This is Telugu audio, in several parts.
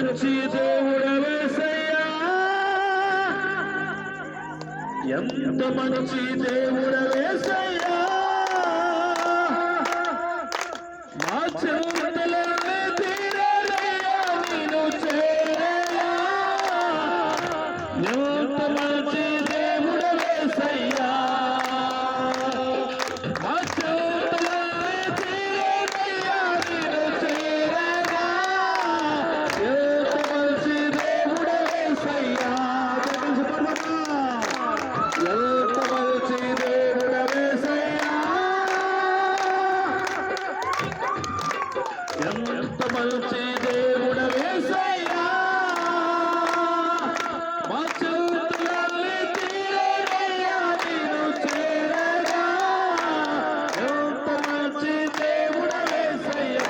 మంచి దేవుడవేసయ్యా, ఎంత మంచి దేవుడవేసయ్యా, మా చింతలన్నీ తీరయ్యా నిన్ను చేరయ్యా, ఎంత మంచి దేవుడవేసయ్యా, మా చింతలన్నీ తీరయ్యా నిన్ను చేరయ్యా, ఎంత మంచి దేవుడవేసయ్యా, ఎంత మంచి దేవుడవేసయ్యా, ఎంత మంచి దేవుడవేసయ్యా, మా చింతలన్నీ తీరయ్యా నిన్ను చేరగా, ఎంత మంచి దేవుడవేసయ్యా,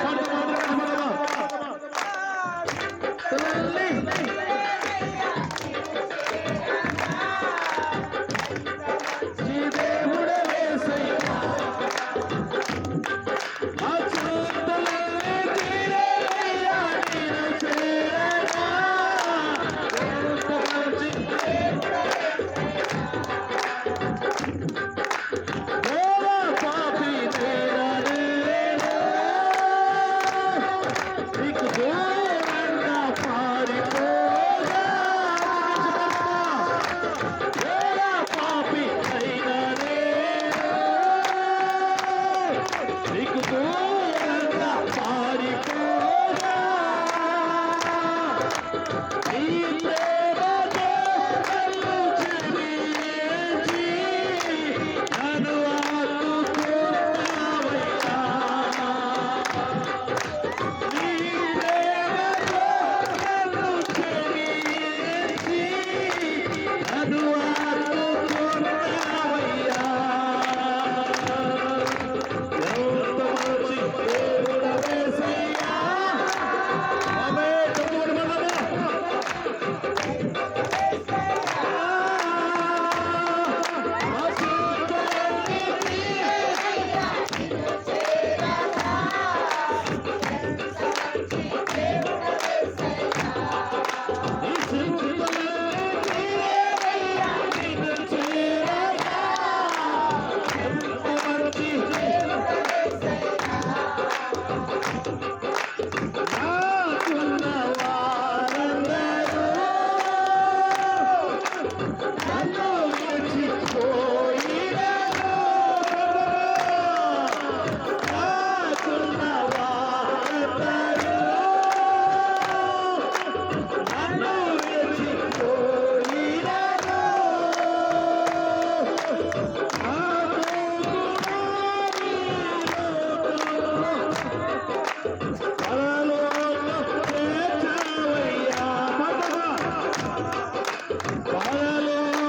Hallelujah.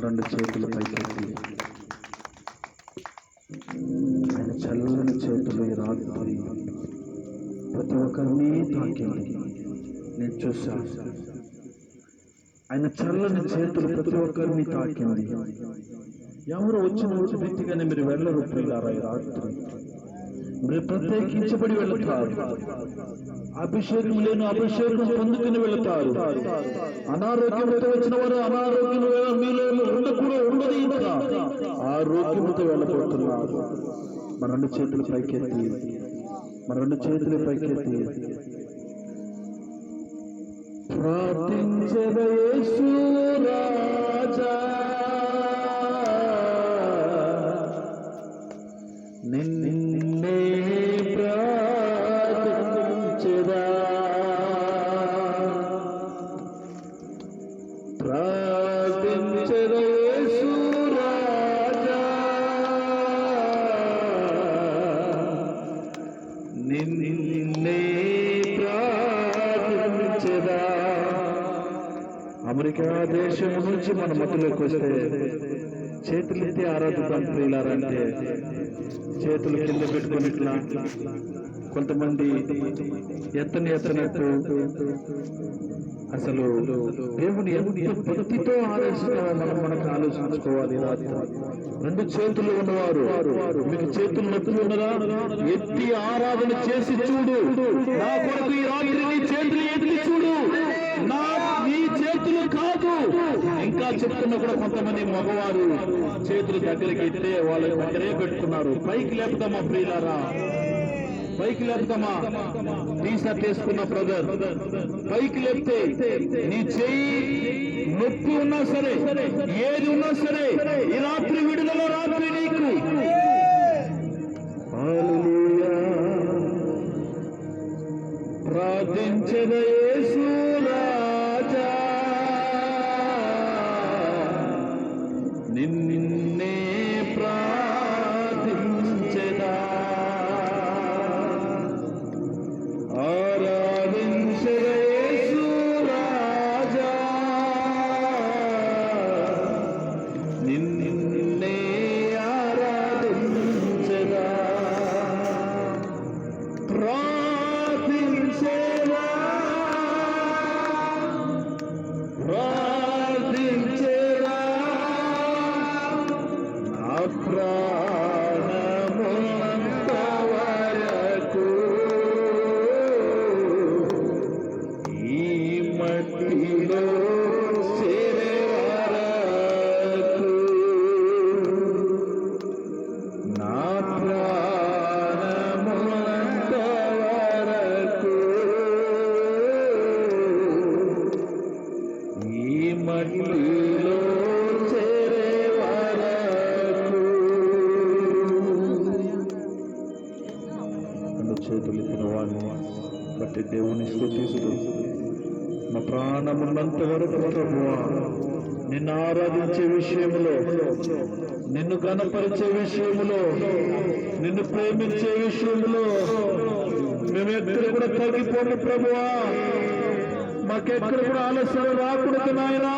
రెండు చేతులు పైకెత్తి ఆయన చల్లని చేతులు ఈ రాత్రి ప్రతి ఒక్కరిని తాకింది. నేను చూశాను ఆయన చల్లని చేతులు ప్రతి ఒక్కరిని తాకింది. ఎవరు వచ్చిన వ్యక్తిగానే మీరు వెళ్ళరు ప్రియులారా. ఈ రాత్రి మీరు ప్రత్యేకించబడి వెళుతారు. అభిషేకం లేని అభిషేకం పొందుకుని వెళుతారు. అనారోగ్యంతో వచ్చిన వారు అనారోగ్యం మీలో ఉండదు. ఇంకా ఆరోగ్యంతో వెళ్ళబోతున్నారు. మన రెండు చేతులు పైకెత్తి ప్రార్థించే యేసు రాజా నిన్నే ప్రార్థించెదా, ప్రార్థించెదా యేసు రాజా నిన్నే ప్రార్థించెదా. అమెరికా దేశం నుంచి మన మధ్యలోకి వస్తే చేతులెత్తి ఆరాధిద్దాం ప్రియులారంటే చేతులు కింద పెట్టుకున్నట్లా కొంతమంది ఎత్తనట్టు అసలు దేవుని ఎంత భక్తితో ఆరాధిస్తున్నామో మనకు ఆలోచించుకోవాలి. రెండు చేతులు ఉన్నవారు మీకు చేతులు నొప్పులు ఉన్నదా? ఎత్తి ఆరాధన చేసి చూడు. నా కొరకు ఈ రాత్రి నీ చేతులు ఎత్తి చూడు. నీ చేతులు కాదు. ఇంకా చెప్తున్నా కూడా కొంతమంది మగవారు చేతులు దగ్గరికి ఎత్తే వాళ్ళ దగ్గరే పెట్టుకున్నారు. పైకి లేపుతామా ప్రియులారా? పైకి లేపుతామా? టీ షర్ట్ వేసుకున్న బ్రదర్ పైకి లేపితే నీ చెయ్యి నొప్పి ఉన్నా సరే, ఏది ఉన్నా సరే, ఈ రాత్రి విడుదల రాత్రి నీకు. హల్లెలూయా. ప్రార్థించిన యేసు రాజా నిన్నే ప్రార్థించెదా, ఆరాధించెద యేసు రాజా నిన్నే ఆరాధించెదా, ప్రార్థించెదా మట్టిలో చేరే వరకు నా ప్రాణమునంత వరకు ఈ మట్టిలో చేరే వరకు. రెండు చేతులు ఎత్తిన వాడిని బట్టి దేవుని స్తుతిస్తూ నా ప్రాణమున్నంత వరకు ప్రభువా నిన్ను ఆరాధించే విషయంలో, నిన్ను గణపరిచే విషయంలో, నిన్ను ప్రేమించే విషయంలో మేమెక్కడ కూడా తగ్గిపోండి ప్రభువా. మాకెక్కడ కూడా ఆలస్యం రాకూడదు నాయనా.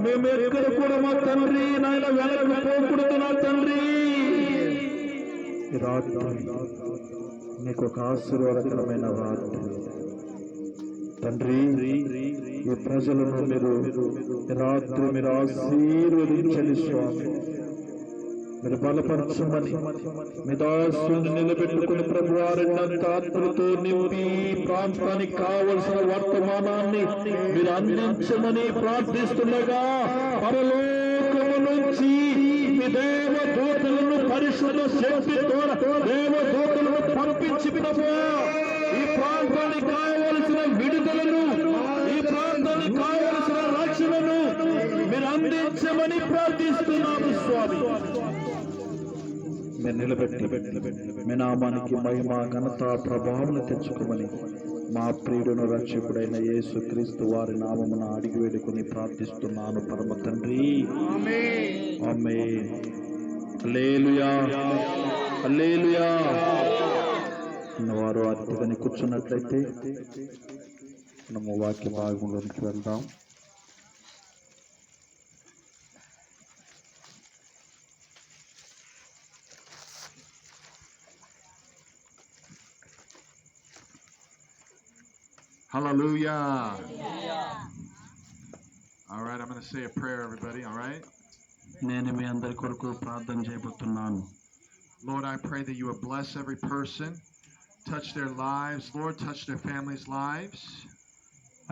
మేమెక్కడ కూడా మా తండ్రి నాయన వెనక్కి పోకూడదు నా తండ్రి. ఈ రాత్రి నీకు ఒక ఆశీర్వాదకరమైన రాత్రి తండ్రి. ఈ ప్రజలను మీరు రాత్రి మీరు ఆశీర్వదించండి స్వామి. మీరు బలపరచమని మీ దాసుని నిలబెట్టుకుని ప్రభువా రెండంత ఆత్మలతో నింపి ప్రాంతానికి కావలసిన వర్తమానాన్ని మీరు అందించమని ప్రార్థిస్తుండగా పరలోకము నుంచి మీ దేవదూతలను పరిశుద్ధ శక్తితో దేవదూతలను పంపించి ప్రభువా ఈ ప్రాంతానికి కావలసిన విడుదలను, ఈ ప్రాంతానికి కావలసిన రక్షణను మీరు అందించమని ప్రార్థిస్తున్నాము స్వామి. మీరు నిలబెట్టి మీ నామానికి మహిమ ఘనత ప్రభావం తెచ్చుకోమని మా ప్రియుడును రక్షకుడైన యేసు క్రీస్తు వారి నామమున అడిగి వేడుకొని ప్రార్థిస్తున్నాను పరమ తండ్రి. ఆమేన్. హల్లెలూయా, హల్లెలూయా. వారు అతిథిని కూర్చున్నట్లయితే మనము వాక్య భాగంలోనికి వెళ్దాం. Hallelujah. All right, I'm going to say a prayer, everybody, all right? నేను మీ అందరి కొరకు ప్రార్థన చేయబోతున్నాను. Lord, I pray that you would bless every person, touch their lives, Lord, touch their families' lives.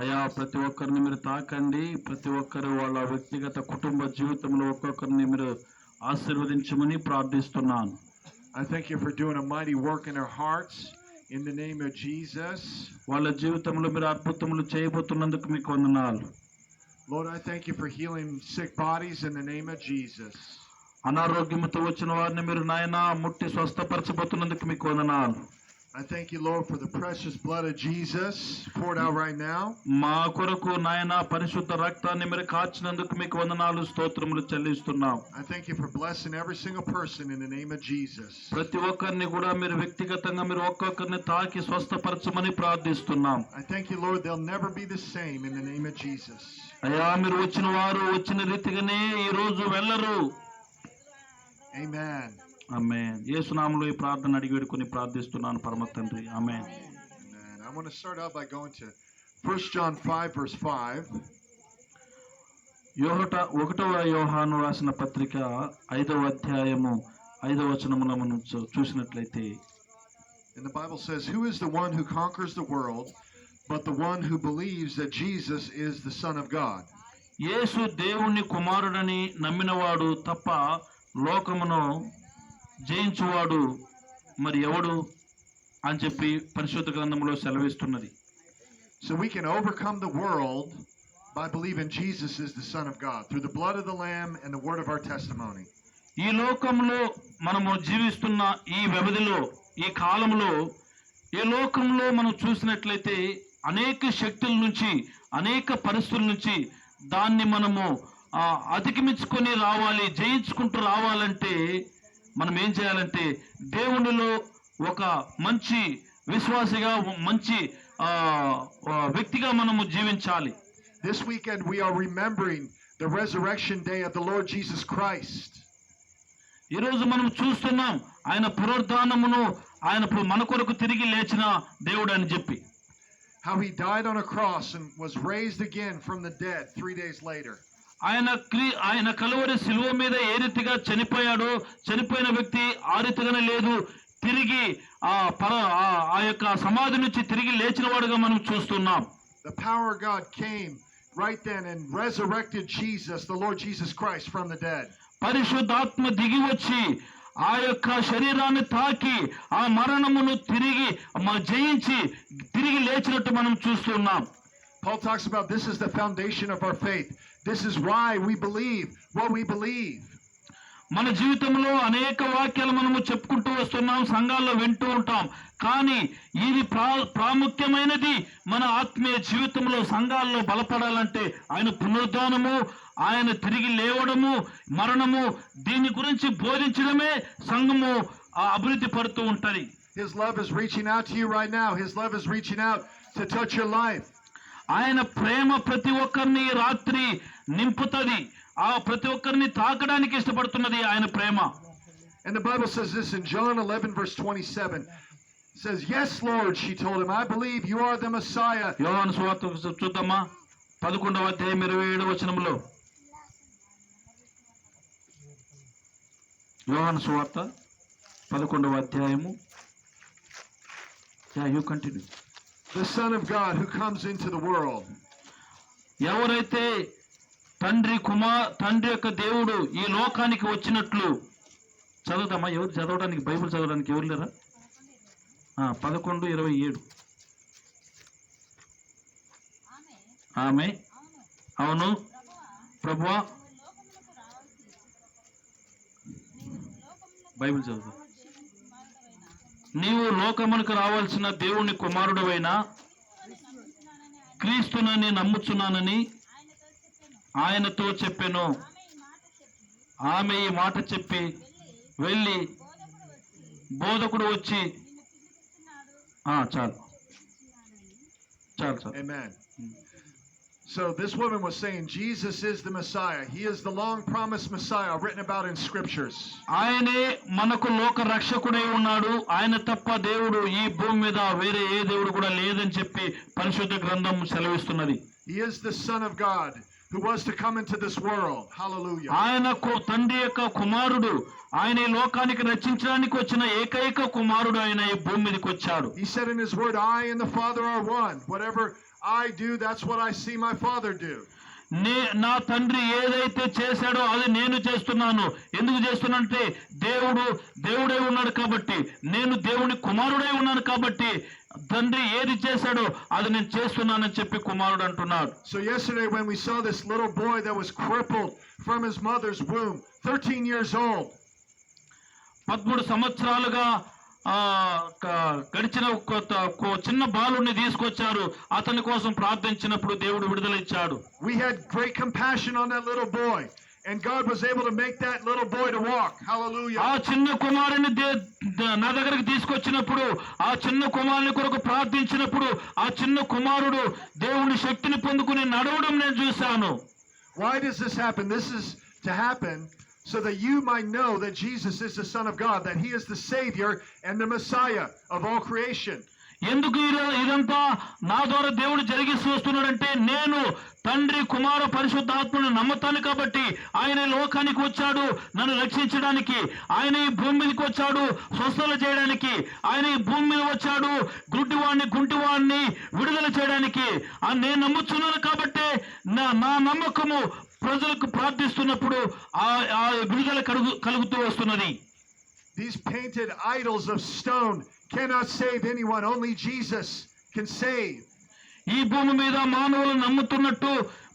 అయా ప్రతి ఒక్కరిని మీరు తాకండి. ప్రతి ఒక్కరు వాళ్ళ వ్యక్తిగత కుటుంబ జీవితంలో ఒక్కొక్కరిని మీరు ఆశీర్వదించమని ప్రార్థిస్తున్నాను. I thank you for doing a mighty work in their hearts in the name of Jesus. వాళ్ళ జీవితంలో మీరు అద్భుతములు చేయబోతున్నందుకు మీకు వందనాలు. Lord, I thank you for healing sick bodies in the name of Jesus. అనారోగ్యముతో వచ్చిన వారిని మీరు నాయనా ముట్టి స్వస్థపరచబోతున్నందుకు మీకు వందనాలు. I thank you, Lord, for the precious blood of Jesus poured out right now. మా కొరకు నాయనా పరిశుద్ధ రక్తాన్ని మీరు కాచినందుకు మీకు వందనాలు, స్తోత్రములు చెల్లిస్తున్నాం. I thank you for blessing every single person in the name of Jesus. ప్రతి ఒక్కరిని కూడా మీరు వ్యక్తిగతంగా మీరు ఒక్కొక్కరిని తాకి స్వస్థపరచమని ప్రార్థిస్తున్నాం. I thank you, Lord, they'll never be the same in the name of Jesus. అయ్యా మీరు వచ్చిన వారు వచ్చిన రీతిగానే ఈ రోజు వెళ్ళరు. Amen. ఆమేన్. యేసు నామములో ఈ ప్రార్థన అడిగి వేడుకొని ప్రార్థిస్తున్నాను పరమ తండ్రి. ఆమేన్. Amen. I want to start out by going to 1 John 5 verse 5. 1వ యోహాను రాసిన పత్రిక 5వ అధ్యాయము 5వ వచనమున మనం చూసినట్లయితే, And the Bible says, "Who is the one who conquers the world but the one who believes that Jesus is the Son of God?" యేసు దేవుని కుమారుడని నమ్మినవాడు తప్ప లోకమును జయించువాడు మరి ఎవడు అని చెప్పి పరిశుద్ధ గ్రంథంలో సెలవిస్తున్నది. So we can overcome the world by believing Jesus is the Son of God through the blood of the Lamb and the word of our testimony. ఈ లోకంలో మనము జీవిస్తున్న ఈ వ్యవధిలో, ఈ కాలంలో, ఈ లోకంలో మనం చూసినట్లయితే అనేక శక్తుల నుంచి, అనేక పరిస్థితుల నుంచి దాన్ని మనము అధిగమించుకొని రావాలి, జయించుకుంటూ రావాలంటే మనం ఏం చేయాలంటే దేవునిలో ఒక మంచి విశ్వాసిగా, మంచి వ్యక్తిగా మనము జీవించాలి. This weekend we are remembering the resurrection day of the Lord Jesus Christ. ఈ రోజు మనం చూస్తున్నాం ఆయన పునరుద్ధానమును, ఆయన మన కొరకు తిరిగి లేచిన దేవుడు అని చెప్పి. How he died on a cross and was raised again from the dead 3 days later. ఆయన కలువరి శిలువ మీద ఏ రీతిగా చనిపోయాడో, చనిపోయిన వ్యక్తి ఆ రీతిగానే లేదు, తిరిగి ఆ యొక్క సమాధి నుంచి తిరిగి లేచిన వాడుగా మనం చూస్తున్నాం. the power of God came right then and resurrected Jesus, the Lord Jesus Christ, from the dead. పరిశుద్ధాత్మ దిగి వచ్చి ఆ యొక్క శరీరాన్ని తాకి ఆ మరణమును తిరిగి జయించి తిరిగి లేచినట్టు మనం చూస్తున్నాం. Paul talks about this is the foundation of our faith. This is why we believe what we believe. మన జీవితంలో అనేక వాక్యాలు మనము చెప్పుకుంటూ వస్తున్నాం, సంఘాల్లో వింటూ ఉంటాం. కానీ ఇది ప్రాముఖ్యమైనది. మన ఆత్మీయ జీవితంలో సంఘాల్లో బలపడాలంటే ఆయన పునరుద్ధానము, ఆయన తిరిగి లేవడము, మరణము, దీని గురించి బోధించడమే సంఘము అభివృద్ధి పడుతూ ఉంటది. His love is reaching out to you right now. His love is reaching out to touch your life. ఆయన ప్రేమ ప్రతి ఒక్కరిని రాత్రి నింపుతది. ఆ ప్రతి ఒక్కరిని తాకడానికి ఇష్టపడుతున్నది ఆయన ప్రేమ. And the Bible says this in John 11 verse 27. It says, "Yes, Lord," she told him, "I believe you are the Messiah." యోహాను సువార్త చూద్దామా 11వ అధ్యాయం 27వ వచనంలో. యోహాను సువార్త 11వ అధ్యాయము. You continue. The Son of God who comes into the world. ఎవరైతే తండ్రి యొక్క దేవుడు ఈ లోకానికి వచ్చినట్లు చదువుతామా? ఎవరు చదవడానికి, బైబిల్ చదవడానికి ఎవరు లేరా? 11:27. ఆమె అవును ప్రభువా. బైబిల్ చదువు. నీవు లోకమునకు రావాల్సిన దేవుని కుమారుడవైన క్రీస్తునని నమ్ముచున్నానని ఆయనతో చెప్పెను. ఆమె ఈ మాట చెప్పి వెళ్ళి బోధకుడు వచ్చి చాలు. Amen. So this woman was saying Jesus is the Messiah. He is the long promised Messiah written about in scriptures. ఆయనే మనకు లోక రక్షకుడై ఉన్నాడు. ఆయన తప్ప దేవుడు ఈ భూమి మీద వేరే ఏ దేవుడు కూడా లేదని చెప్పి పరిశుద్ధ గ్రంథం సెలవిస్తున్నది. He is the Son of God who was to come into this world. Hallelujah. ఆయన తండ్రి యొక్క కుమారుడు. ఆయన ఈ లోకానికి రక్షించడానికి వచ్చిన ఏకైక కుమారుడు. ఆయన ఈ భూమి మీదకి వచ్చాడు. He said in his word, "I and the Father are one. Whatever I do, that's what I see my Father do." నా తండ్రి ఏదైతే చేశాడో అది నేను చేస్తున్నాను. ఎందుకు చేస్తున్నానంటే దేవుడై ఉన్నాడు కాబట్టి, నేను దేవుని కుమారుడై ఉన్నాను కాబట్టి తండ్రి ఏది చేశాడో అది నేను చేస్తున్నానని చెప్పి కుమారుడు అంటున్నాడు. So yesterday when we saw this little boy that was crippled from his mother's womb, 13 years old. 13 సంవత్సరాలుగా గడిచిన చిన్న బాలుడిని తీసుకొచ్చారు. అతని కోసం ప్రార్థించినప్పుడు దేవుడు విడుదల ఇచ్చాడు. We had great compassion on that little boy and God was able to make that little boy to walk. Hallelujah. ఆ చిన్న కుమారుని నా దగ్గరికి తీసుకొచ్చినప్పుడు, ఆ చిన్న కుమారుని కొరకు ప్రార్థించినప్పుడు ఆ చిన్న కుమారుడు దేవుని శక్తిని పొందుకుని నడవడం నేను చూశాను. Why does this happen? This is to happen so that you might know that Jesus is the Son of God, that He is the Savior and the Messiah of all creation. ఎందుకు ఇదంతా నా ద్వారా దేవుడు జరిగిస్తూ వస్తున్నాడంటే, నేను తండ్రి కుమార పరిశుద్ధాత్మను నమ్ముతాను కాబట్టి ఆయన లోకానికి వచ్చాడు నన్ను రక్షించడానికి. ఆయన ఈ భూమి మీదకి వచ్చాడు స్వస్థత చేయడానికి. ఆయన ఈ భూమి మీద వచ్చాడు గుంటివాడిని విడుదల చేయడానికి. నేను నమ్ముతున్నాను కాబట్టి నా నమ్మకము ప్రజలకు ప్రార్థిస్తున్నప్పుడు ఆ విడుదల కలుగుతూ వస్తున్నది. These painted idols of stone cannot save anyone. Only Jesus can save. ఈ భూమి మీద మానవులు నమ్ముతున్నట్టు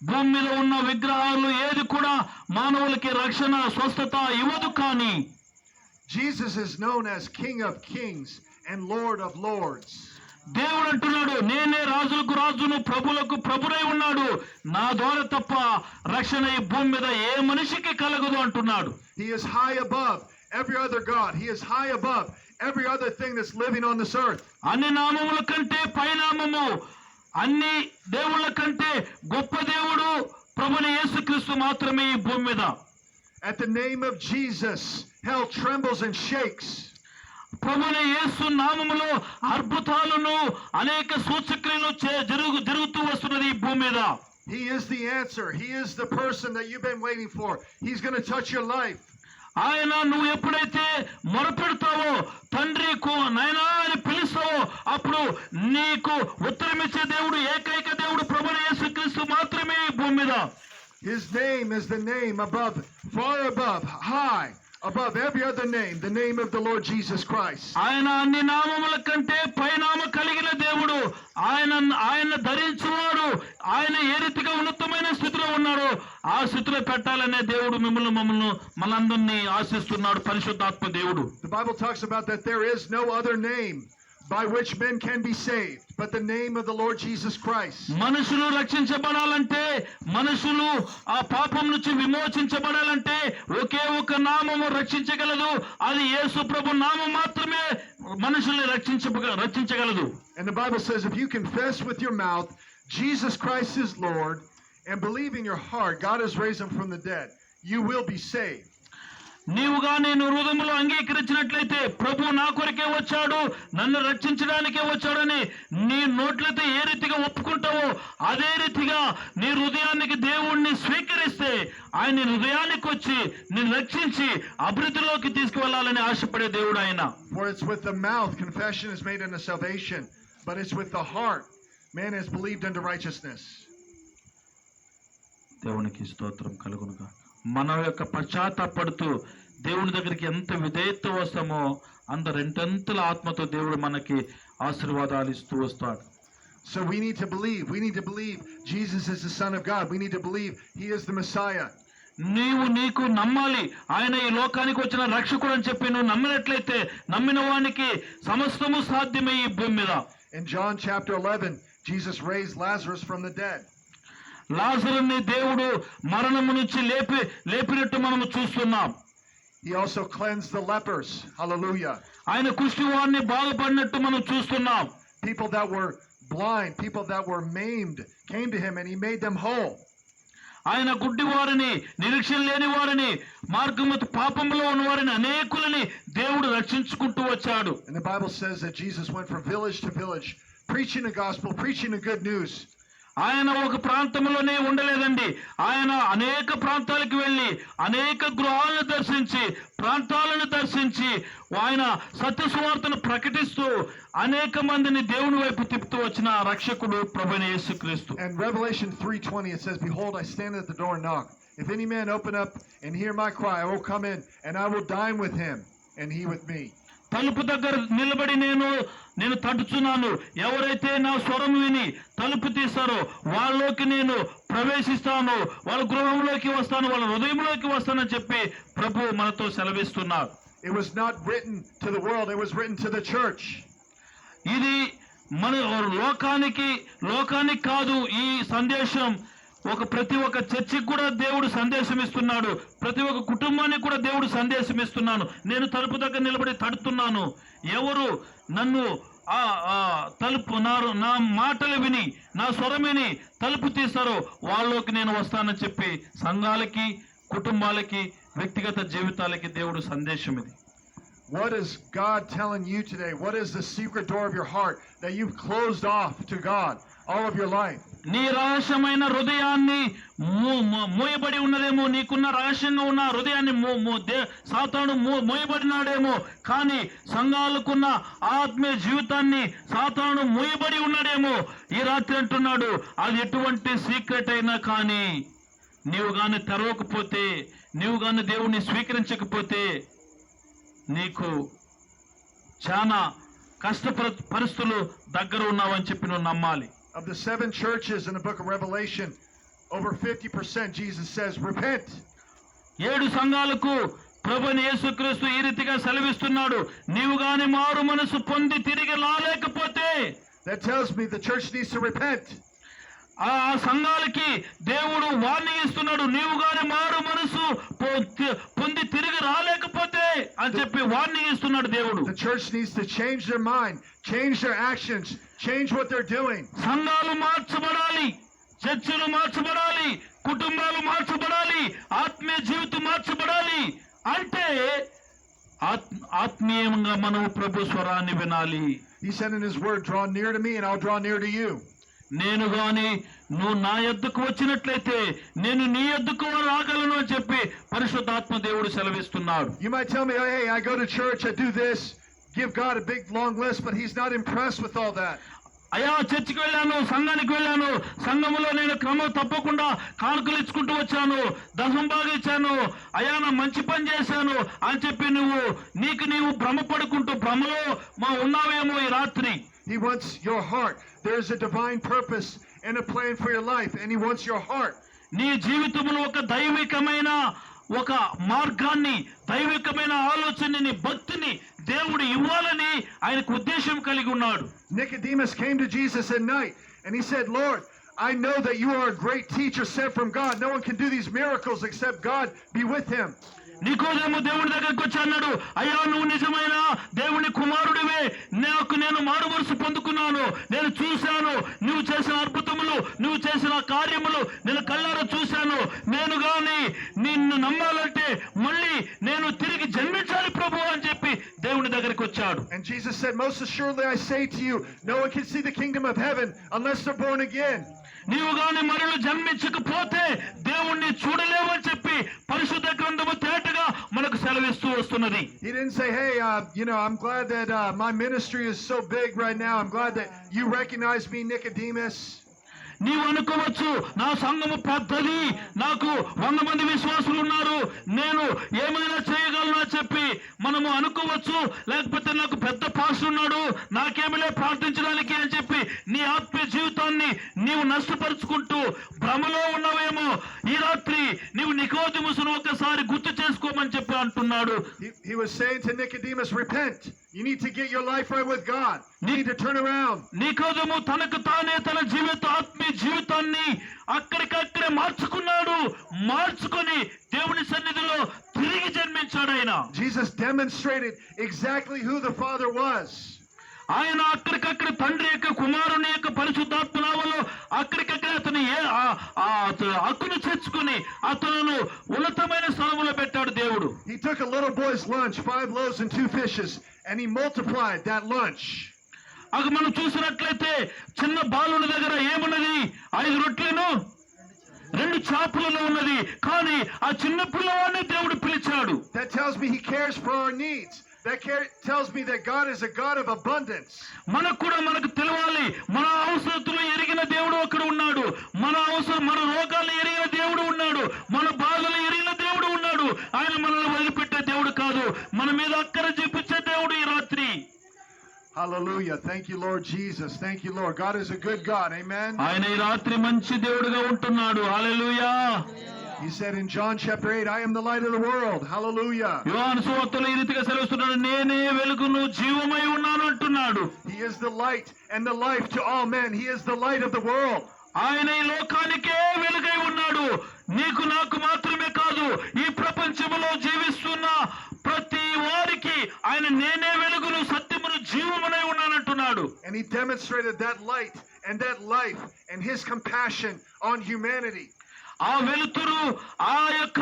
భూమి మీద ఉన్న విగ్రహాలు ఏది కూడా మానవులకి రక్షణ స్వస్థత ఇవ్వదు. కానీ Jesus is known as King of Kings and Lord of Lords. దేవుడు అంటున్నాడు, నేనే రాజులకు రాజును ప్రభులకు ప్రభునై ఉన్నాడు. నా ద్వారా తప్ప రక్షణ ఈ భూమి మీద ఏ మనిషికి కలగదు అంటున్నాడు. He is high above every other God. He is high above every other thing that's living on this earth. అన్ని నామముల కంటే పైనామము, అన్ని దేవుళ్ళ కంటే గొప్ప దేవుడు ప్రభుని యేసుక్రీస్తు మాత్రమే ఈ భూమి మీద. At the name of Jesus, hell trembles and shakes. ప్రభుని యేసు నామములో అద్భుతాలను అనేక సూచక్రియలు జరుగుతూ వస్తున్నది ఈ భూమి మీద. He is the answer. He is the person that you've been waiting for. He's going to touch your life. ఆయన నువ్వు ఎప్పుడైతే మొరపెడతావో తండ్రి నాయనా అని పిలుస్తావో అప్పుడు నీకు ఉత్తరమిచ్చే దేవుడు ఏకైక దేవుడు ప్రభువైన యేసుక్రీస్తు మాత్రమే ఈ భూమి మీద. His name is the name above, far above, high, above every other name, the name of the Lord Jesus Christ. ఆయన అన్ని నామముల కంటే పైనామ కలిగిన దేవుడు. ఆయన ధరించువాడు. ఆయన ఏ రీతిగా ఉన్నతమైన స్థితిలో ఉన్నాడో ఆ స్థితిలో పెట్టాలనే దేవుడు మమ్మల్ని మనందరినీ ఆశిస్తున్నాడు పరిశుద్ధాత్మ దేవుడు. The Bible talks about that there is no other name by which men can be saved, but the name of the Lord Jesus Christ. మనుషులు రక్షించబడాలంటే, మనుషులు ఆ పాపం నుంచి విమోచించబడాలంటే ఒకే ఒక నామము రక్షించగలదు. అది యేసు ప్రభు నామం మాత్రమే మనుషుల్ని రక్షించగలదు. And the Bible says if you confess with your mouth Jesus Christ is Lord and believe in your heart God has raised him from the dead, you will be saved. నీవుగా నేను హృదయంలో అంగీకరించినట్లయితే ప్రభు నా కొరకే వచ్చాడు, నన్ను రక్షించడానికే వచ్చాడని నీ నోట్లతో ఏ రీతిగా ఒప్పుకుంటావో అదే రీతిగా నీ హృదయానికి దేవుణ్ణి స్వీకరిస్తే ఆయన హృదయానికి వచ్చి నిన్ను రక్షించి అభివృద్ధిలోకి తీసుకువెళ్లాలని ఆశపడే దేవుడు ఆయన. For it's with the mouth confession is made unto salvation, but it's with the heart man has believed unto righteousness. దేవునికి స్తోత్రం కలుగునుగా. మన యొక్క పశ్చాత్తాపడుతూ దేవుని దగ్గరికి ఎంత విధేయత వస్తామో అంత రెండంతల ఆత్మతో దేవుడు మనకి ఆశీర్వాదాలు ఇస్తూ వస్తాడు. So we need to believe. We need to believe Jesus is the Son of God. We need to believe He is the Messiah. నీకు నమ్మాలి ఆయన ఈ లోకానికి వచ్చిన రక్షకుడు అని చెప్పి నువ్వు నమ్మినట్లయితే నమ్మిన వానికి సమస్తము సాధ్యమే ఈ భూమి మీద. In John chapter 11, Jesus raised Lazarus from the dead. లాజరుని దేవుడు మరణము నుంచి లేపినట్టు మనము చూస్తున్నాం. He also cleansed the lepers. Hallelujah. ఆయన కుష్ఠివారిని బాగుపడినట్టు మనం చూస్తున్నాం. People that were blind, people that were maimed came to him and he made them whole. ఆయన గుడ్డి వారిని, నిరీక్షణ లేని వారిని, మార్గము పాపంలో ఉన్న వారిని అనేకులని దేవుడు రక్షించుకుంటూ వచ్చాడు. And the Bible says that Jesus went from village to village preaching the gospel, preaching the good news. ఆయన ఒక ప్రాంతంలోనే ఉండలేదండి. ఆయన అనేక ప్రాంతాలకు వెళ్ళి అనేక గృహాలను దర్శించి ఆయన సత్య సువార్తను ప్రకటిస్తూ అనేక మందిని దేవుని వైపు తిప్పుతూ వచ్చిన రక్షకుడు ప్రభువైన యేసుక్రీస్తు. And Revelation 3:20 it says, "Behold, I stand at the door and knock. If any man open up and hear my cry, I will come in and I will dine with him and he with me." తలుపు దగ్గర నిలబడి నేను తట్టుచున్నాను. ఎవరైతే నా స్వరం విని తలుపు తీస్తారో వాళ్ళలోకి నేను ప్రవేశిస్తాను, వాళ్ళ గృహంలోకి వస్తాను, వాళ్ళ హృదయంలోకి వస్తానని చెప్పి ప్రభు మనతో సెలవిస్తున్నారు. It was not written to the world, it was written to the church. ఇది మన లోకానికి కాదు ఈ సందేశం. ప్రతి ఒక్క చర్చికి కూడా దేవుడు సందేశం ఇస్తున్నాడు. ప్రతి ఒక్క కుటుంబానికి కూడా దేవుడు సందేశం ఇస్తున్నాను. నేను తలుపు దగ్గర నిలబడి తడుతున్నాను. ఎవరు నన్ను నా మాటలు విని నా స్వరం విని తలుపు తీస్తారో వాళ్ళలోకి నేను వస్తానని చెప్పి సంఘాలకి, కుటుంబాలకి, వ్యక్తిగత జీవితాలకి దేవుడు సందేశం ఇది. What is God telling you today? What is the secret door of your heart that you've closed off to God all of your life? నీ రహస్యమైన హృదయాన్ని మోయబడి ఉన్నదేమో, నీకున్న రహస్యంగా ఉన్న హృదయాన్ని సాతాను మోయబడినాడేమో, కానీ సంఘాలకున్న ఆత్మీయ జీవితాన్ని సాతాను మోయబడి ఉన్నాడేమో. ఈ రాత్రి అంటున్నాడు అది ఎటువంటి సీక్రెట్ అయినా కానీ నీవు గాని తెరవకపోతే, నీవు గాని దేవుణ్ణి స్వీకరించకపోతే నీకు చాలా కష్ట పరిస్థితులు దగ్గర ఉన్నావని చెప్పి నువ్వు నమ్మాలి. Of the 7 churches in the book of Revelation, over 50% Jesus says, repent. 7 సంఘాలకు ప్రభువైన యేసుక్రీస్తు ఈ రీతిగా సెలవిస్తున్నాడు, నీవు గాని మారు మనసు పొంది తిరిగి రాలేకపోతే. That tells me the church needs to repent. ఆ సంఘాలకి దేవుడు వార్నింగ్ ఇస్తున్నాడు, నీవు గాని మారు మనసు పొంది తిరిగి రాలేకపోతే అని చెప్పి వార్నింగ్ ఇస్తున్నాడు దేవుడు. The church needs to change their mind, change their actions, change what they're doing. సంఘాలు మార్చబడాలి, చర్చలు మార్చబడాలి, కుటుంబాలు మార్చబడాలి, ఆత్మీయ జీవితం మార్చబడాలి. అంటే ఆత్మీయంగా మనం ప్రభు స్వరాన్ని వినాలి. He said in his word, draw near to me and I'll draw near to you. నేను గాని నువ్వు నా యొద్దకు వచ్చినట్లయితే నేను నీ యొద్దకు రాగలను అని చెప్పి పరిశుద్ధాత్మ దేవుడు సెలవిస్తున్నాడు. You might tell me, hey, I go to church, I do this, give God a big long list, but he's not impressed with all that. అయ్యా చర్చికి వెళ్ళాను, సంఘానికి వెళ్ళాను, సంఘములో నేను క్రమం తప్పకుండా కానుకలు ఇచ్చుకుంటూ వచ్చాను, దశం భాగం ఇచ్చాను, అయ్యా నా మంచి పని చేశాను అని చెప్పి నీవు భ్రమపడుకుంటూ భ్రమలో ఉన్నావేమో ఈ రాత్రి. He wants your heart. There's a divine purpose and a plan for your life, and he wants your heart. నీ జీవితంలో ఒక దైవికమైన ఒక మార్గాన్ని, దైవికమైన ఆలోచనని, భక్తిని దేవుడు ఇవ్వాలని ఆయనకు ఉద్దేశం కలిగి ఉన్నాడు. Nicodemus came to Jesus at night and he said, Lord, I know that you are a great teacher sent from God. No one can do these miracles except God be with him. నికోదేము దేవుడి దగ్గరికి వచ్చి అన్నాడు, అయ్యా నువ్వు నిజమైన దేవుని కుమారుడివే, నేను మారుమనసు పొందుకున్నాను, నేను చూశాను నువ్వు చేసిన అద్భుతములు, నువ్వు చేసిన కార్యములు నేను కళ్ళారా చూశాను, నేను గాని నిన్ను నమ్మాలంటే మళ్ళీ నేను తిరిగి జన్మించాలి ప్రభు అని చెప్పి దేవుని దగ్గరికి వచ్చాడు. And Jesus said, most assuredly I say to you, no one can see the kingdom of heaven unless they're born again. నీవు గాని మరలు జన్మించకపోతే దేవుణ్ణి చూడలేవని చెప్పి పరిశుద్ధ గ్రంథము తేటగా మనకు సెలవిస్తూ వస్తున్నది. He didn't say, hey, I'm glad that my ministry is so big right now. I'm glad that you recognize me, Nicodemus. నీవు అనుకోవచ్చు నా సంఘము పెద్దది, నాకు 100 మంది విశ్వాసులు ఉన్నారు, నేను ఏమైనా చేయగలను అని చెప్పి మనము అనుకోవచ్చు. లేకపోతే నాకు పెద్ద పాస్టర్ ఉన్నాడు, నాకేమిలే ప్రార్థించడానికి అని చెప్పి నీ ఆత్మీయ జీవితాన్ని నీవు నష్టపరుచుకుంటూ భ్రమలో ఉన్నావేమో. ఈ రాత్రి నీవు నికోదేమును ఒకసారి గుర్తు చేసుకోమని చెప్పి అంటున్నాడు. He was saying to Nicodemus, repent. You need to get your life right with God. You need to turn around. నికోదేము తనకు తానే తన ఆత్మీయ జీవితాన్ని అక్కడికక్కడే మార్చుకొని దేవుని సన్నిధిలో తిరిగి జన్మించాడు ఆయన. Jesus demonstrated exactly who the Father was. ఆయన అక్కడికక్కడ తండ్రి యొక్క కుమారుని యొక్క పరిశుద్ధాత్మ నామములో అక్కడికక్కడ అతను హక్కును చేర్చుకుని అతను ఉన్నతమైన స్థలములో పెట్టాడు దేవుడు. He took a little boy's lunch, 5 loaves and 2 fishes, and he multiplied that lunch. అది మనం చూసినట్లయితే చిన్న బాలుని దగ్గర ఏమున్నది? 5 రొట్టెలను 2 చేపలలో ఉన్నది. కానీ ఆ చిన్న పిల్లవాడిని దేవుడు పిలిచాడు. That tells me he cares for our needs. That tells me that God is a God of abundance. మనకు తెలవాలి, మన అవసరతలు ఎరిగిన దేవుడు అక్కడ ఉన్నాడు, మన రోగాలు ఎరిగిన దేవుడు ఉన్నాడు, మన బాధలు ఎరిగిన దేవుడు ఉన్నాడు. ఆయన మనల్ని వదిలిపెట్టే దేవుడు కాదు, మన మీద అక్కర చూపించే దేవుడు ఈ రాత్రి. Hallelujah. Thank you, Lord Jesus. Thank you, Lord. God is a good God. Amen. ఆయన ఈ రాత్రి మంచి దేవుడుగా ఉంటున్నాడు. హల్లెలూయా. He said in John chapter 8, I am the light of the world. Hallelujah. యోహాను సువార్తలో ఈ రీతిగా సెలవిస్తున్నాడు, నేనే వెలుగును జీవమై ఉన్నాను అంటున్నాడు. He is the light and the life to all men. He is the light of the world. ఆయన ఈ లోకానికే వెలుగై ఉన్నాడు. నీకు నాకు మాత్రమే కాదు, ఈ ప్రపంచంలో జీవిస్తున్న ప్రతి వారికి ఆయన నేనే వెలుగును సత్యమును జీవమునై ఉన్నానంటున్నాడు. And he demonstrated that light and that life and his compassion on humanity. ఆ వెలుతురు, ఆ యొక్క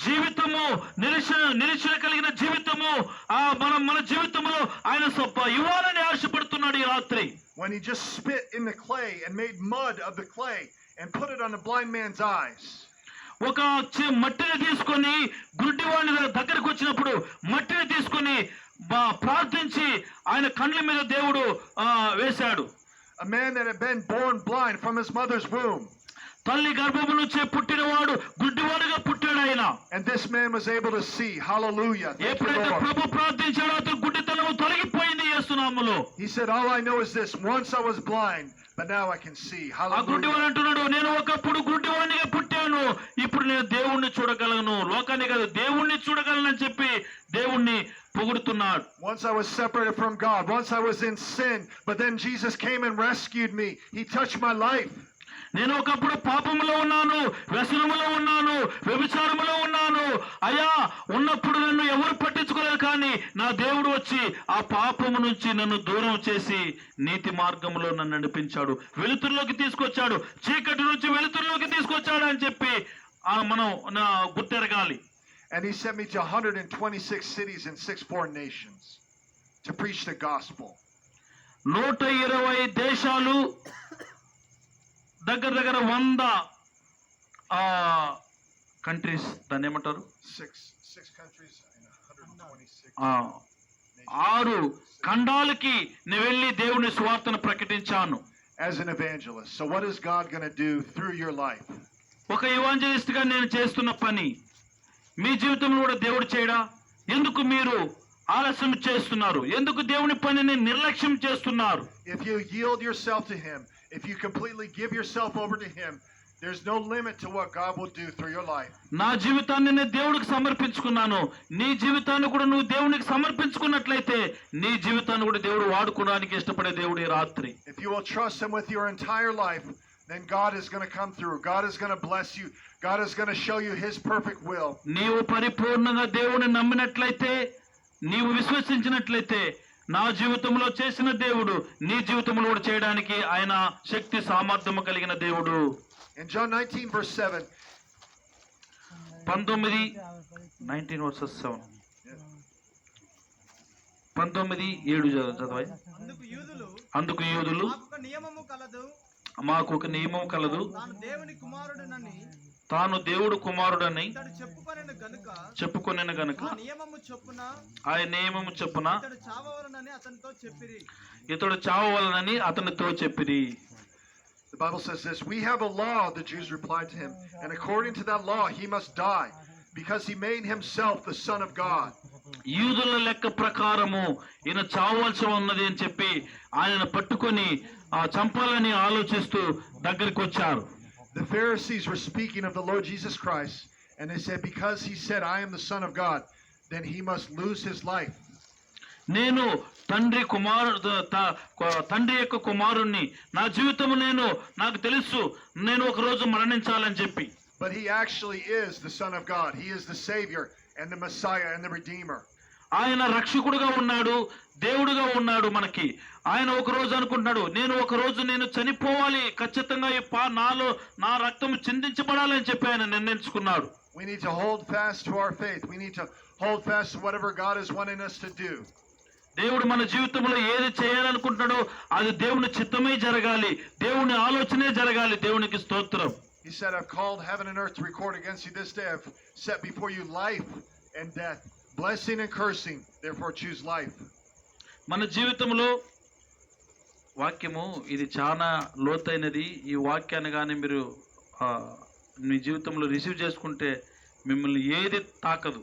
జీవితము, నిరీక్షణ కలిగిన జీవితము, మన జీవితంలో ఆయన ఇవ్వాలని ఆశపడుతున్నాడు ఈ రాత్రి. When he just spit in the clay and made mud of the clay and put it on the blind man's eyes. ఒక మట్టిని తీసుకొని గుడ్డివాడి దగ్గరకు వచ్చినప్పుడు మట్టిని తీసుకొని ప్రార్థించి ఆయన కండ్ల మీద దేవుడు వేశాడు. A man that had been born blind from his mother's womb. తల్లి గర్భము నుంచి పుట్టినవాడు గుడ్డివాడుగా పుట్టాడు ఆయన. And this man was able to see. Hallelujah. ఎప్పుడైతే ప్రభు ప్రార్థించాడో అతని గుడ్డితనము తొలగిపోయింది యేసు నామములో. He said, all I know is this, once I was blind, but now I can see. ఆ గుడ్డివాడు అంటున్నాడు, నేను ఒకప్పుడు గుడ్డివాడిగా పుట్టాను, ఇప్పుడు నేను దేవుణ్ణి చూడగలను, లోకాన్ని కాదు దేవుణ్ణి చూడగలనని చెప్పి దేవుణ్ణి పొగుడుతున్నాడు. Once I was separated from God, once I was in sin, but then Jesus came and rescued me. He touched my life. నేను ఒకప్పుడు పాపములో ఉన్నాను, వ్యసనములో ఉన్నాను, వ్యభిచారములో ఉన్నాను. అయ్యా ఉన్నప్పుడు నన్ను ఎవరు పట్టించుకోలేదు, కానీ నా దేవుడు వచ్చి ఆ పాపము నుంచి నన్ను దూరం చేసి నీతి మార్గంలో నన్ను నడిపించాడు, వెలుతురులోకి తీసుకొచ్చాడు, చీకటి నుంచి వెలుతురులోకి తీసుకొచ్చాడు అని చెప్పి మనం గుర్తెరగాలి. And he sent me to 126 cities in 6 foreign nations to preach the gospel. 120 దేశాలు దగ్గర దగ్గర 100 కంట్రీస్, దాన్ని ఏమంటారు, six countries and 126 6 ఖండాలకి నేను వెళ్ళి దేవుని సువార్తను ప్రకటించాను. as an evangelist. So what is God going to do through your life? ఒక ఎవాంజలిస్ట్ గా నేను చేస్తున్న పని మీ జీవితంలో కూడా దేవుడు చేయడా? ఎందుకు మీరు ఆలస్యం చేస్తున్నారు? ఎందుకు దేవుని పనిని నిర్లక్ష్యం చేస్తున్నారు? If you yield yourself to him, if you completely give yourself over to him, there's no limit to what God will do through your life. నా జీవితాన్ని నేను దేవుడికి సమర్పించుకున్నాను. నీ జీవితాన్ని కూడా నువ్వు దేవునికి సమర్పించుకున్నట్లయితే నీ జీవితాన్ని కూడా దేవుడు వాడుకోవడానికి ఇష్టపడే దేవుడు ఈ రాత్రి. If you will trust him with your entire life, then God is going to come through. God is going to bless you. God is going to show you his perfect will. నీవు పరిపూర్ణంగా దేవుని నమ్మినట్లయితే, నీవు విశ్వసించినట్లయితే, నా జీవితంలో చేసిన దేవుడు నీ జీవితంలో కూడా చేయడానికి ఆయన శక్తి సామర్థ్యము కలిగిన దేవుడు. In John 19 verse 7, 19 verses 7, 19:7 చదవాలి. అందుకు యూదులు మాకు ఒక నియమం కలదు, తాను దేవుడు కుమారుడని చెప్పుకొనెను గనుక ఆయన నియమము చొప్పున ఇతడు చావవలనని అతనితో చెప్పిరి. the Bible says this, we have a law, the Jews replied to him, and according to that law he must die, because he made himself the Son of God. యూదుల లెక్క ప్రకారము ఈయన చావవలసి ఉన్నది అని చెప్పి ఆయనను పట్టుకొని చంపాలని ఆలోచిస్తూ దగ్గరికి వచ్చారు. The Pharisees were speaking of the Lord Jesus Christ, and they said, because he said, I am the Son of God, then he must lose his life. నేను తండ్రి యొక్క కుమారుణ్ణి, నా జీవితం నాకు తెలుసు, నేను ఒక రోజు మరణించాలని చెప్పి. But he actually is the Son of God. He is the Savior and the Messiah and the Redeemer. ఆయన రక్షకుడుగా ఉన్నాడు, దేవుడుగా ఉన్నాడు మనకి. ఆయన ఒక రోజు అనుకుంటున్నాడు, నేను ఒక రోజు చనిపోవాలి, ఖచ్చితంగా నా రక్తం చిందించబడాలని చెప్పి ఆయన నిర్ణయించుకున్నాడు. We need to hold fast to our faith. We need to hold fast to whatever God is wanting us to do. దేవుడు మన జీవితంలో ఏది చేయాలనుకుంటున్నాడో అది దేవుని చిత్తమే జరగాలి, దేవుని ఆలోచనే జరగాలి. దేవునికి స్తోత్రం. He said, I've called heaven and earth to record against you this day. I've set before you life and death, blessing and cursing. Therefore choose life. మన జీవితంలో వాక్యము ఇది చాలా లోతైనది. ఈ వాక్యాన్ని కానీ మీరు మీ జీవితంలో రిసీవ్ చేసుకుంటే మిమ్మల్ని ఏది తాకదు,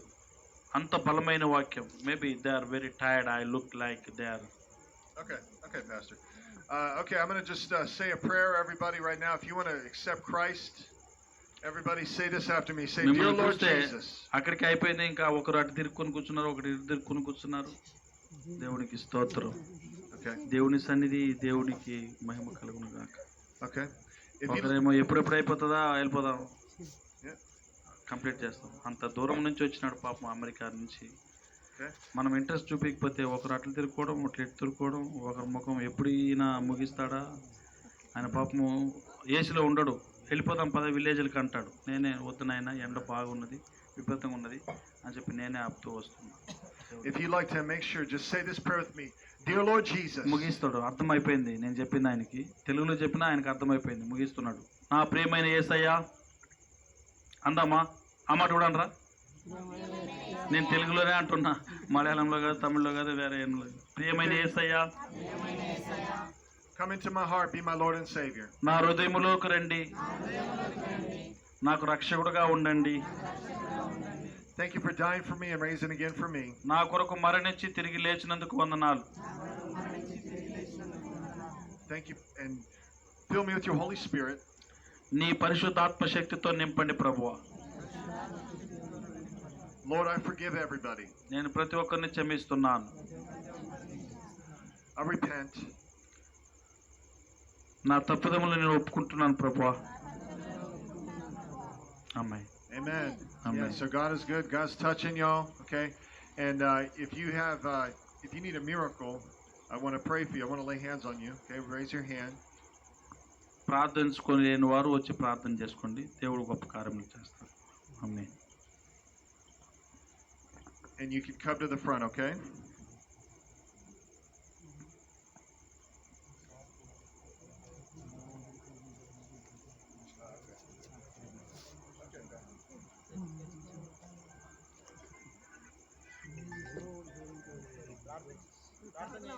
అంత బలమైన వాక్యం. Maybe they are very tired, I look like they are. Okay, Pastor. Okay, I'm going to just say a prayer, everybody, right now. If you want to accept Christ, everybody say this after me. Say, Dear Lord Jesus. అక్కడికి అయిపోయింది. ఇంకా ఒకరు అటు తిరుక్కొని కూర్చున్నారు, ఒకటి ఇటు తిరుక్కొని కూర్చున్నారు. దేవునికి స్తోత్రం. Okay. దేవుని సన్నిధి, దేవునికి మహిమ కలుగును గాక. Okay. ఒకరేమో ఎప్పుడెప్పుడు అయిపోతుందా, వెళ్ళిపోదాం, కంప్లీట్ చేస్తాం. అంత దూరం నుంచి వచ్చినాడు పాపం, అమెరికా నుంచి. మనం ఇంట్రెస్ట్ చూపించకపోతే ఒకరు అట్లా తిరుక్కోవడం, ఒకటి ఇటు తిరుక్కోవడం, ఒకరి ముఖం ఎప్పుడు ఈయన ముగిస్తాడా, ఆయన పాపము ఏసీలో ఉండడు, వెళ్ళిపోదాం పద విలేజ్లకి అంటాడు. నేనే వద్దు నాయన, ఎండ బాగున్నది, విపరీతంగా ఉన్నది అని చెప్పి నేనే ఆపుతూ వస్తున్నాను. If you'd like to make sure, just say this prayer with me. Dear Lord Jesus. ముగిస్తాడు. అర్థమైపోయింది నేను చెప్పింది ఆయనకి. తెలుగులో చెప్పినా ఆయనకు అర్థమైపోయింది. ముగిస్తున్నాడు. నా ప్రియమైన యేసయ్యా అందామా, ఆ మాట కూడా అనరా? నేను తెలుగులోనే అంటున్నా, మలయాళంలో కాదు, తమిళ్లో కాదు, వేరే ఏం లేదు. ప్రియమైన యేసయ్యా, come into my heart, be my Lord and Savior. నా హృదయములోకి రండి, నాకు రక్షకుడుగా ఉండండి. Thank you for dying for me and raising again for me. నా కొరకు మరణించి తిరిగి లేచినందుకు వందనాలు. Thank you, and fill me with your Holy Spirit. నీ పరిశుద్ధాత్మ శక్తితో నింపండి ప్రభువా. Lord, I forgive everybody. నేను ప్రతి ఒక్కరిని క్షమిస్తున్నాను. I repent. నా తప్పిదములను నేను ఒప్పుకుంటున్నాను ప్రభువా. ఆమేన్. Amen. Amen. Yeah, so God is good. God's touching y'all, okay? And if you need a miracle, I want to pray for you. I want to lay hands on you. Okay, raise your hand. ప్రార్థించుకోలేని వారు వచ్చి ప్రార్థన చేసుకోండి, దేవుడు గొప్ప కార్యములు చేస్తారు. ఆమేన్. And you can come to the front, okay? Okay,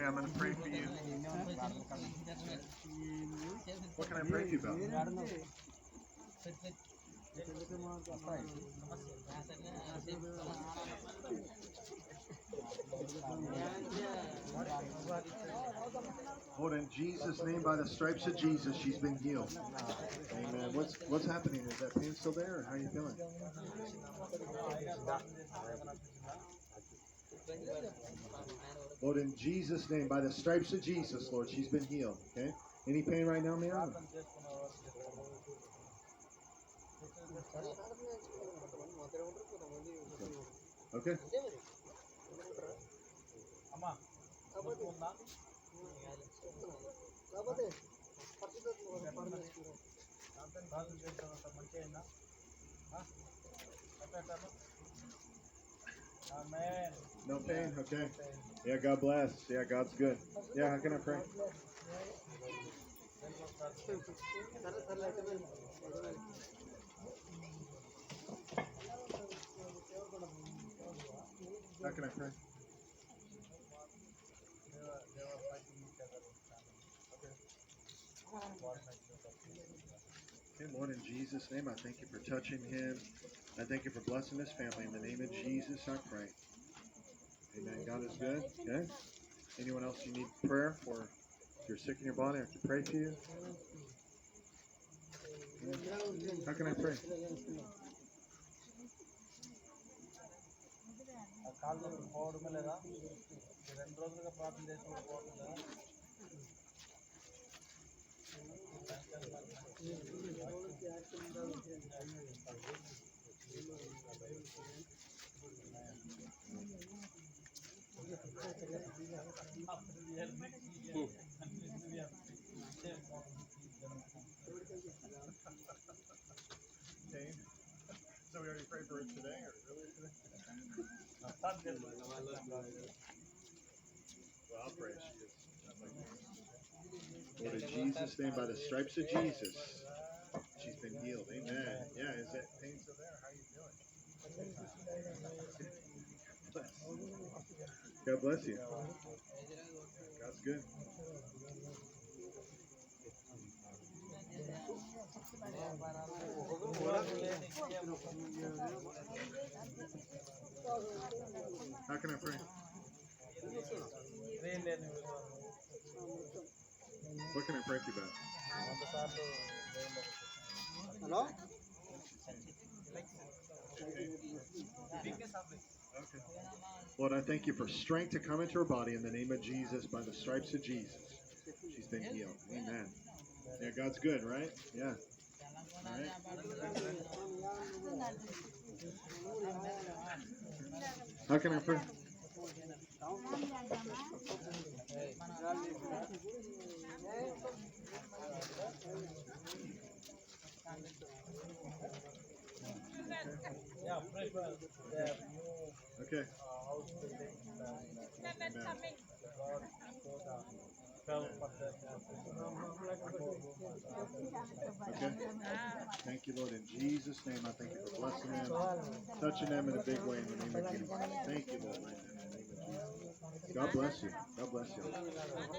I'm going to pray for you. What can I pray for you about? Lord, in Jesus' name, by the stripes of Jesus, she's been healed. Amen. What's happening? Is that pain still there, or how are you feeling? Lord, in Jesus' name, by the stripes of Jesus, Lord, she's been healed. Okay. Any pain right now, ma'am? Okay. No pain? Okay. Yeah, God bless. Yeah, God's good. Yeah, how can I pray? How can I pray? Okay, Lord, in Jesus' name, I thank you for touching him. I thank you for blessing his family. In the name of Jesus, I pray. Amen. God is good. Okay. Anyone else you need prayer for? If you're sick in your body, I can pray for you. How can I pray? So we already prayed for her today or earlier today? Well, I'll pray. She is. Lord, in Jesus' name, by the stripes of Jesus, she's been healed. Amen. Yeah, is that pain still there? How are you feeling? God bless you. God's good. How can I pray? What can I pray for you about? Hello? Okay. Lord, I thank you for strength to come into her body in the name of Jesus. By the stripes of Jesus, she's been healed. Amen. Yeah, God's good, right? Yeah. All right. How can I pray? Okay. Amen. Okay. Thank you, Lord. In Jesus' name, I thank you for blessing them, touching them in a big way in the name of Jesus. Thank you, Lord, right now in the name of Jesus. God bless you. God bless you.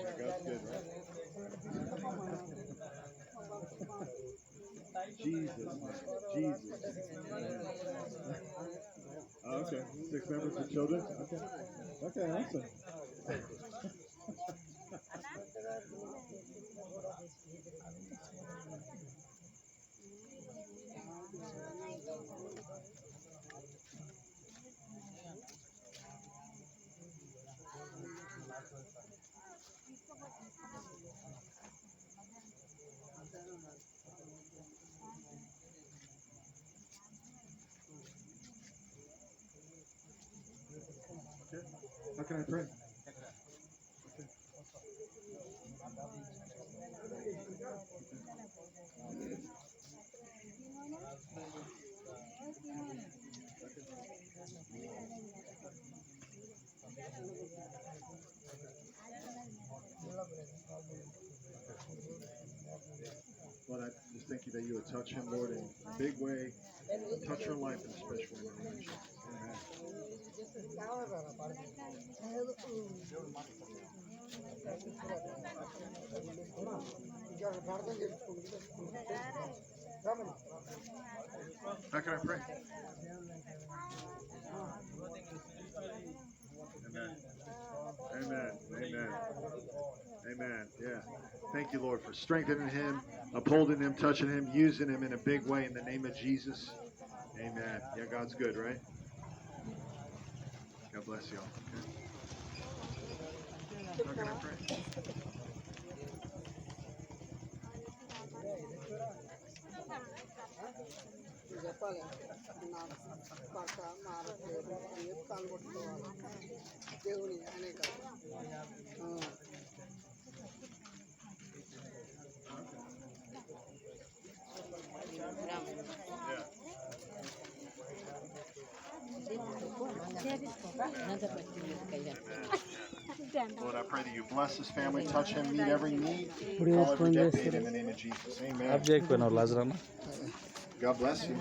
Yeah, God's good, right? Jesus. Jesus. Oh, okay. 6 members of children? Okay. Okay, awesome. Okay. How can I pray? you that you would touch him, Lord, in a big way. Touch her life in a special way. In the name of Jesus. Amen. How can I pray? Amen. Amen. Amen. Amen. Yeah. Thank you, Lord, for strengthening him, upholding him, touching him, using him in a big way in the name of Jesus. Amen. Yeah, God's good, right? God bless you all. Okay. How can I pray? చెప్పాలి నా పక్క మారట్లేదు ఏ కాలు పట్టుకోవాలి దేవుని అనేక Lord, I pray that you bless this family, touch him, meet every need, call every debt paid in the name of Jesus. Amen. God bless you.